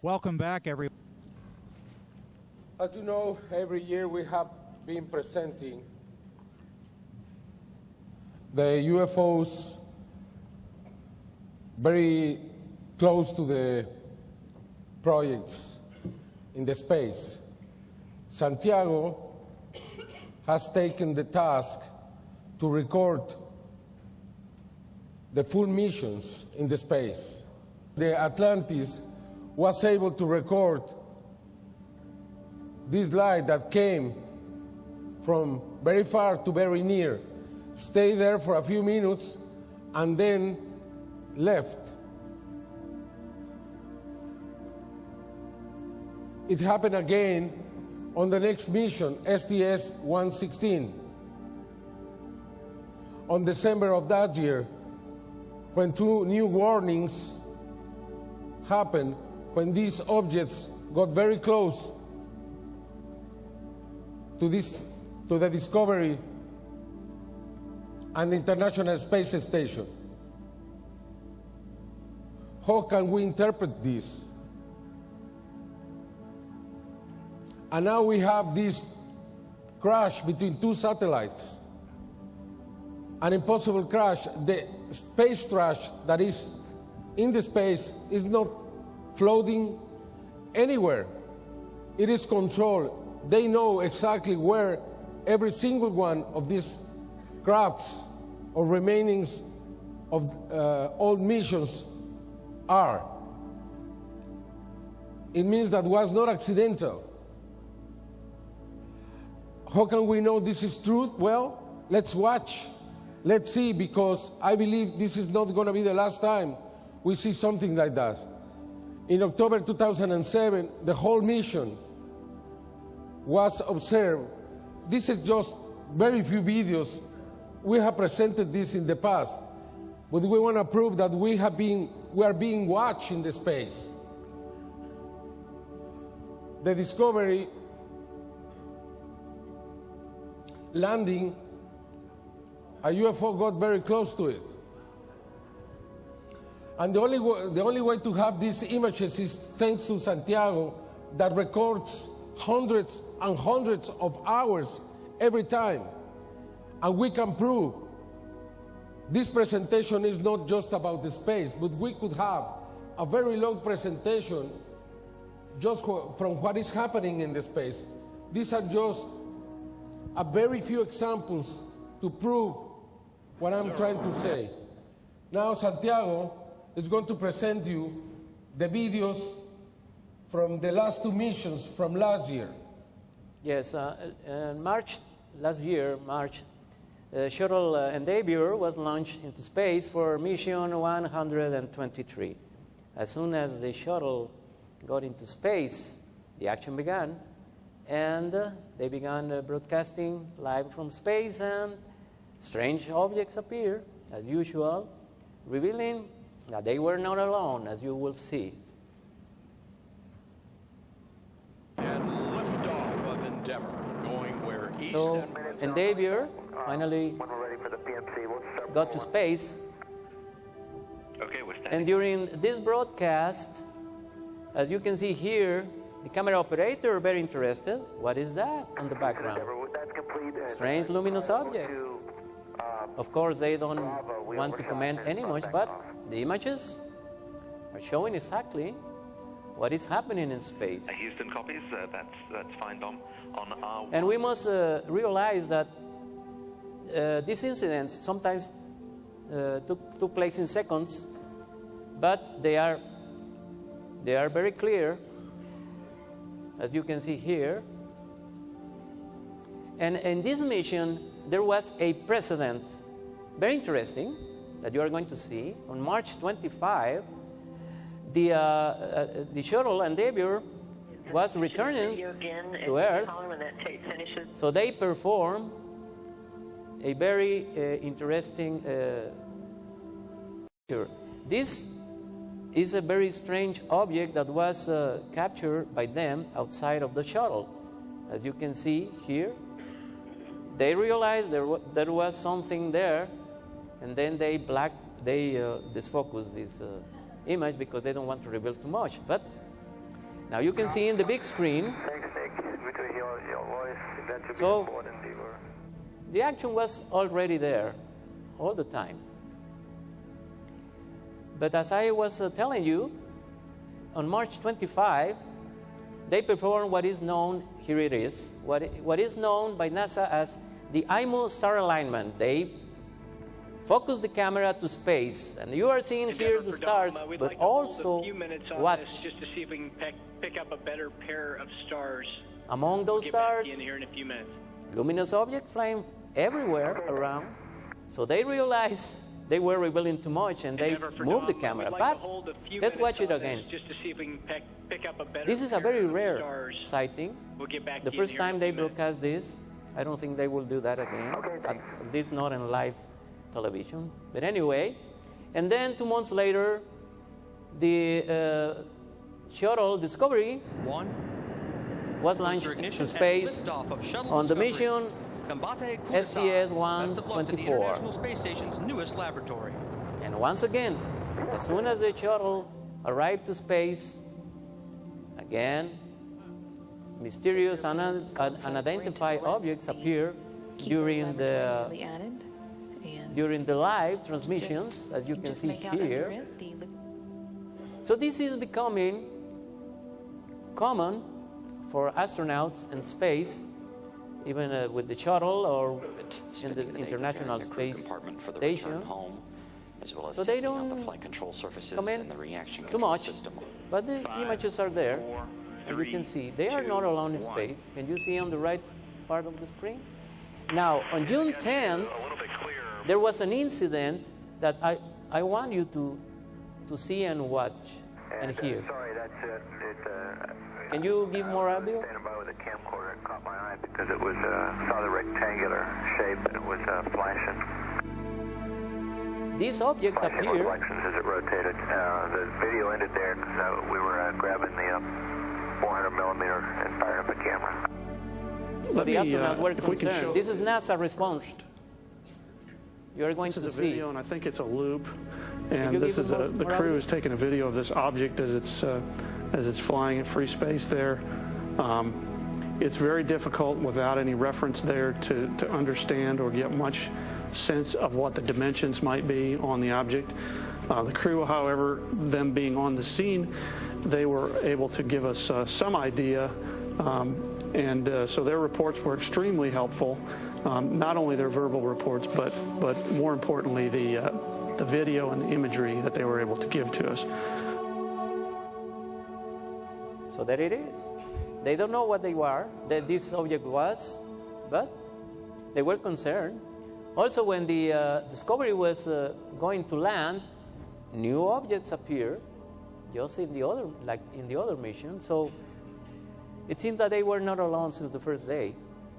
Welcome back, everyone. As you know, every year we have been presenting the UFOs very close to the projects in the space. Santiago has taken the task to record the full missions in the space. The Atlantis was able to record this light that came from very far to very near, stayed there for a few minutes, and then left. It happened again on the next mission, STS-116. On December of that year, when two new warnings happened, when these objects got very close to the Discovery and the International Space Station. How can we interpret this? And now we have this crash between two satellites, an impossible crash. The space trash that is in the space is not floating anywhere. It is controlled. They know exactly where every single one of these crafts or remainings of old missions are. It means that was not accidental. How can we know this is truth? Well, let's watch. Let's see, because I believe this is not going to be the last time we see something like that. In October 2007, the whole mission was observed. This is just very few videos. We have presented this in the past, but we want to prove that we are being watched in the space. The Discovery landing, a UFO got very close to it. And the only way to have these images is thanks to Santiago, that records hundreds and hundreds of hours every time. And we can prove this presentation is not just about the space, but we could have a very long presentation just from what is happening in the space. These are just a very few examples to prove what I'm trying to say. Now Santiago is going to present you the videos from the last two missions from last year. Yes, last year, Shuttle Endeavour was launched into space for mission 123. As soon as the shuttle got into space, the action began, and they began broadcasting live from space, and strange objects appeared, as usual, revealing that they were not alone, as you will see. And liftoff of Endeavour, going where east So Endeavour finally got to space. Okay, we're standing. And during this broadcast, as you can see here, the camera operator very interested. What is that on the background? Strange luminous object. Of course, they don't want to comment any much, but the images are showing exactly what is happening in space. Houston copies. That's fine, Dom. On our And we must realize that these incidents sometimes took place in seconds, but they are very clear, as you can see here. And in this mission, there was a precedent, very interesting, that you are going to see. On March 25, the shuttle Endeavour was returning to Earth, so they performed a very interesting picture. This is a very strange object that was captured by them outside of the shuttle. As you can see here, they realized there was something there, and then they disfocused this image because they don't want to reveal too much. But Now you can see in the big screen. So the action was already there all the time. But as I was telling you, on March 25, they performed what is known, here it is, what is known by NASA as the IMU star alignment. They focus the camera to space, and you are seeing here the stars, but also watch. Just to see if we can pick up a better pair of stars. Among those stars, in here in a few minutes. Luminous objects flying everywhere around. So they realized they were revealing too much, and they moved the camera. But let's watch it again. Just to see if we can pick up a better This is a very rare stars. sighting. We'll get back The to you first in here in time a they few minutes. broadcast this, I don't think they will do that again, at least not in live television. But anyway, and then 2 months later, the shuttle Discovery was launched to space on the mission STS-124. Space Station's newest laboratory. And once again, as soon as the shuttle arrived to space, again, mysterious unidentified objects appear during the live transmissions, as you can see here. So this is becoming common for astronauts in space, even with the shuttle or in the International Space Station. So they don't comment too much, but the images are there. And you can see they are not alone in space. Can you see on the right part of the screen? Now, on June 10th, there was an incident that I want you to see and watch and hear. Sorry, that's it. Can you give more audio? Standing by with a camcorder, it caught my eye because it was saw the rectangular shape and it was flashing. This object Flashing appeared. reflections as it rotated. The video ended there because we were grabbing the 400 millimeter and firing up the camera. So the astronauts were concerned. This is NASA response. You are going This to is a see. video, and I think it's a loop. you And give this it is more- the more crew audio? is taking a video of this object as it's flying in free space there. It's very difficult without any reference there to understand or get much sense of what the dimensions might be on the object. The crew, however, them being on the scene, they were able to give us some idea, so their reports were extremely helpful. Not only their verbal reports, but more importantly, the video and the imagery that they were able to give to us. So there it is. They don't know what they were, that this object was, but they were concerned. Also, when the Discovery was going to land, new objects appeared, just in the other, like in the other mission. So it seems that they were not alone since the first day.